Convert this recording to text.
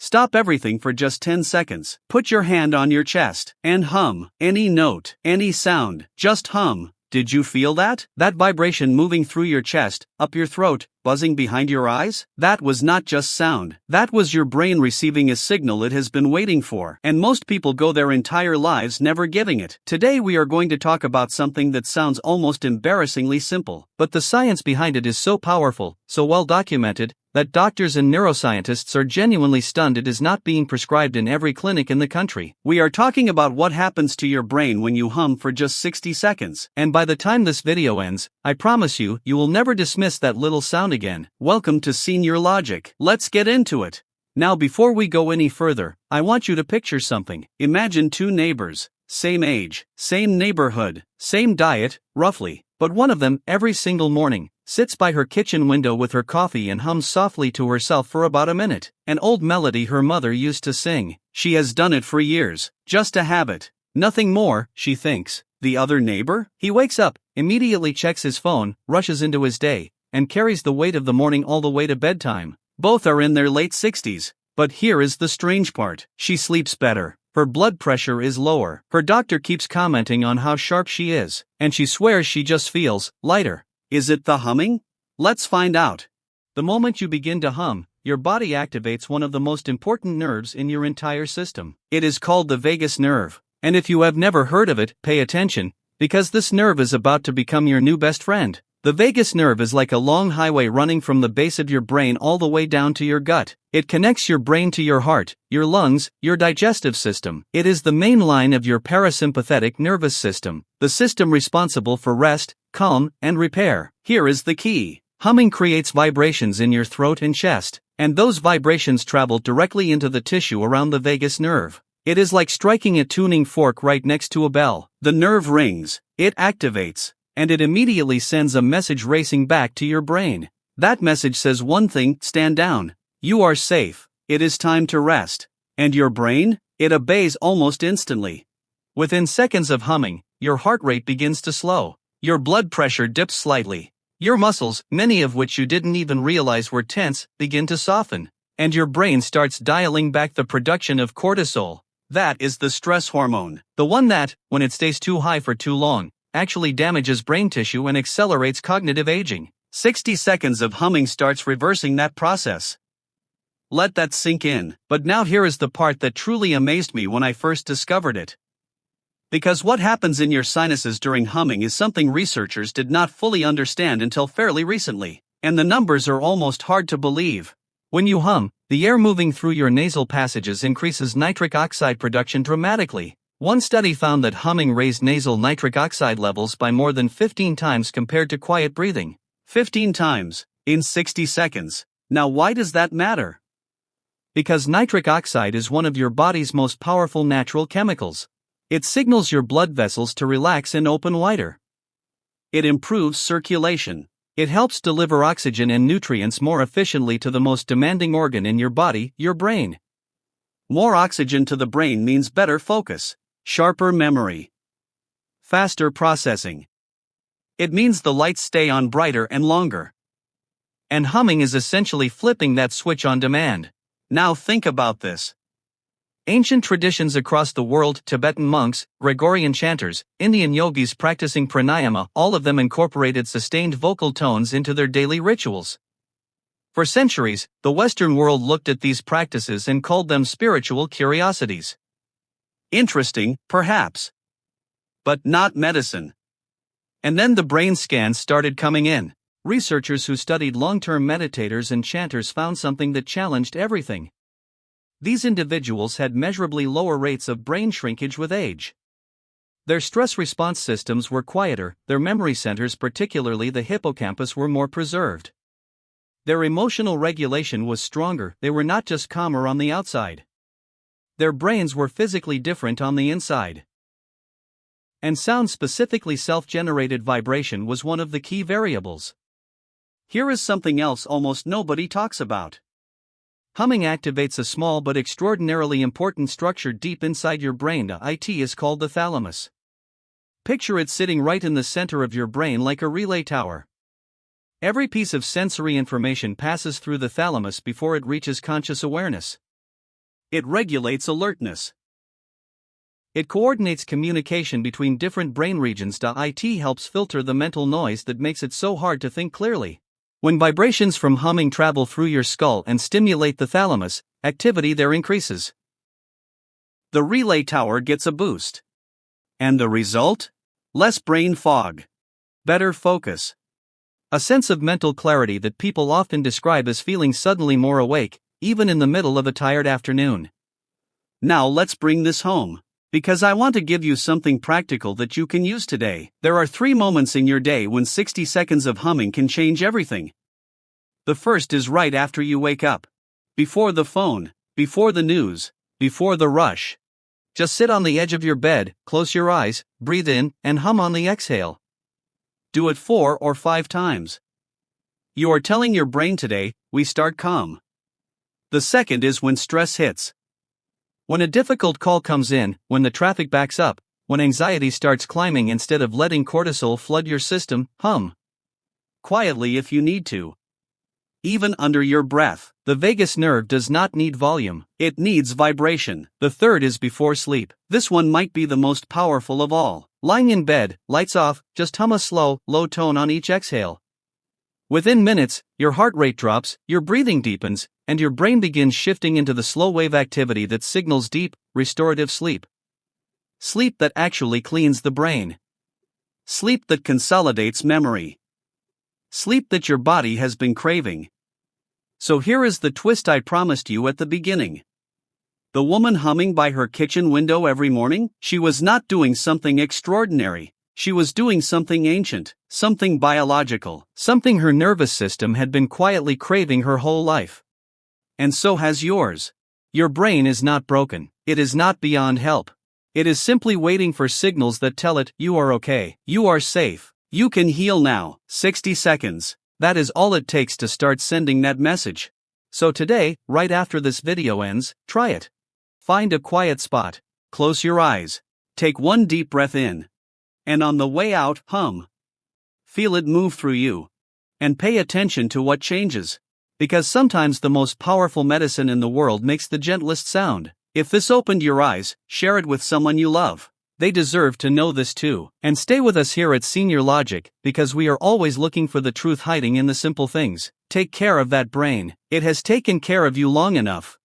Stop everything for just 10 seconds. Put your hand on your chest and hum any note, any sound. Just hum. Did you feel that? That vibration moving through your chest, up your throat, buzzing behind your eyes? That was not just sound. That was your brain receiving a signal it has been waiting for. And most people go their entire lives never getting it. Today we are going to talk about something that sounds almost embarrassingly simple, but the science behind it is so powerful, so well documented, that doctors and neuroscientists are genuinely stunned it is not being prescribed in every clinic in the country. We are talking about what happens to your brain when you hum for just 60 seconds. And by the time this video ends, I promise you, you will never dismiss that little sound again. Welcome to Senior Logic. Let's get into it. Now before we go any further, I want you to picture something. Imagine two neighbors, same age, same neighborhood, same diet, roughly, but one of them, every single morning, sits by her kitchen window with her coffee and hums softly to herself for about a minute. An old melody her mother used to sing. She has done it for years, just a habit. Nothing more, she thinks. The other neighbor? He wakes up, immediately checks his phone, rushes into his day, and carries the weight of the morning all the way to bedtime. Both are in their late 60s. But here is the strange part. She sleeps better. Her blood pressure is lower. Her doctor keeps commenting on how sharp she is, and she swears she just feels lighter. Is it the humming? Let's find out. The moment you begin to hum, your body activates one of the most important nerves in your entire system. It is called the vagus nerve. And if you have never heard of it, pay attention, because this nerve is about to become your new best friend. The vagus nerve is like a long highway running from the base of your brain all the way down to your gut. It connects your brain to your heart, your lungs, your digestive system. It is the main line of your parasympathetic nervous system, the system responsible for rest, calm, and repair. Here is the key. Humming creates vibrations in your throat and chest, and those vibrations travel directly into the tissue around the vagus nerve. It is like striking a tuning fork right next to a bell. The nerve rings, it activates, and it immediately sends a message racing back to your brain. That message says one thing: stand down. You are safe. It is time to rest. And your brain? It obeys almost instantly. Within seconds of humming, your heart rate begins to slow. Your blood pressure dips slightly. Your muscles, many of which you didn't even realize were tense, begin to soften. And your brain starts dialing back the production of cortisol. That is the stress hormone. The one that, when it stays too high for too long, actually damages brain tissue and accelerates cognitive aging. 60 seconds of humming starts reversing that process. Let that sink in. But now here is the part that truly amazed me when I first discovered it. Because what happens in your sinuses during humming is something researchers did not fully understand until fairly recently. And the numbers are almost hard to believe. When you hum, the air moving through your nasal passages increases nitric oxide production dramatically. One study found that humming raised nasal nitric oxide levels by more than 15 times compared to quiet breathing. 15 times, in 60 seconds. Now why does that matter? Because nitric oxide is one of your body's most powerful natural chemicals. It signals your blood vessels to relax and open wider. It improves circulation. It helps deliver oxygen and nutrients more efficiently to the most demanding organ in your body, your brain. More oxygen to the brain means better focus, sharper memory, faster processing. It means the lights stay on brighter and longer. And humming is essentially flipping that switch on demand. Now think about this. Ancient traditions across the world, Tibetan monks, Gregorian chanters, Indian yogis practicing pranayama, all of them incorporated sustained vocal tones into their daily rituals. For centuries, the Western world looked at these practices and called them spiritual curiosities. Interesting, perhaps. But not medicine. And then the brain scans started coming in. Researchers who studied long-term meditators and chanters found something that challenged everything. These individuals had measurably lower rates of brain shrinkage with age. Their stress response systems were quieter, their memory centers, particularly the hippocampus, were more preserved. Their emotional regulation was stronger, they were not just calmer on the outside. Their brains were physically different on the inside. And sound, specifically self-generated vibration, was one of the key variables. Here is something else almost nobody talks about. Humming activates a small but extraordinarily important structure deep inside your brain. It is called the thalamus. Picture it sitting right in the center of your brain like a relay tower. Every piece of sensory information passes through the thalamus before it reaches conscious awareness. It regulates alertness. It coordinates communication between different brain regions. It helps filter the mental noise that makes it so hard to think clearly. When vibrations from humming travel through your skull and stimulate the thalamus, activity there increases. The relay tower gets a boost. And the result? Less brain fog. Better focus. A sense of mental clarity that people often describe as feeling suddenly more awake, even in the middle of a tired afternoon. Now let's bring this home, because I want to give you something practical that you can use today. There are 3 moments in your day when 60 seconds of humming can change everything. The first is right after you wake up. Before the phone, before the news, before the rush. Just sit on the edge of your bed, close your eyes, breathe in, and hum on the exhale. Do it 4 or 5 times. You are telling your brain today, we start calm. The second is when stress hits. When a difficult call comes in, when the traffic backs up, when anxiety starts climbing, instead of letting cortisol flood your system, hum. Quietly if you need to. Even under your breath. The vagus nerve does not need volume, it needs vibration. The third is before sleep. This one might be the most powerful of all. Lying in bed, lights off, just hum a slow, low tone on each exhale. Within minutes, your heart rate drops, your breathing deepens, and your brain begins shifting into the slow wave activity that signals deep, restorative sleep. Sleep that actually cleans the brain. Sleep that consolidates memory. Sleep that your body has been craving. So here is the twist I promised you at the beginning. The woman humming by her kitchen window every morning, she was not doing something extraordinary. She was doing something ancient, something biological, something her nervous system had been quietly craving her whole life. And so has yours. Your brain is not broken. It is not beyond help. It is simply waiting for signals that tell it, you are okay, you are safe, you can heal now. 60 seconds. That is all it takes to start sending that message. So today, right after this video ends, try it. Find a quiet spot. Close your eyes. Take one deep breath in. And on the way out, hum. Feel it move through you. And pay attention to what changes. Because sometimes the most powerful medicine in the world makes the gentlest sound. If this opened your eyes, share it with someone you love. They deserve to know this too. And stay with us here at Senior Logic, because we are always looking for the truth hiding in the simple things. Take care of that brain. It has taken care of you long enough.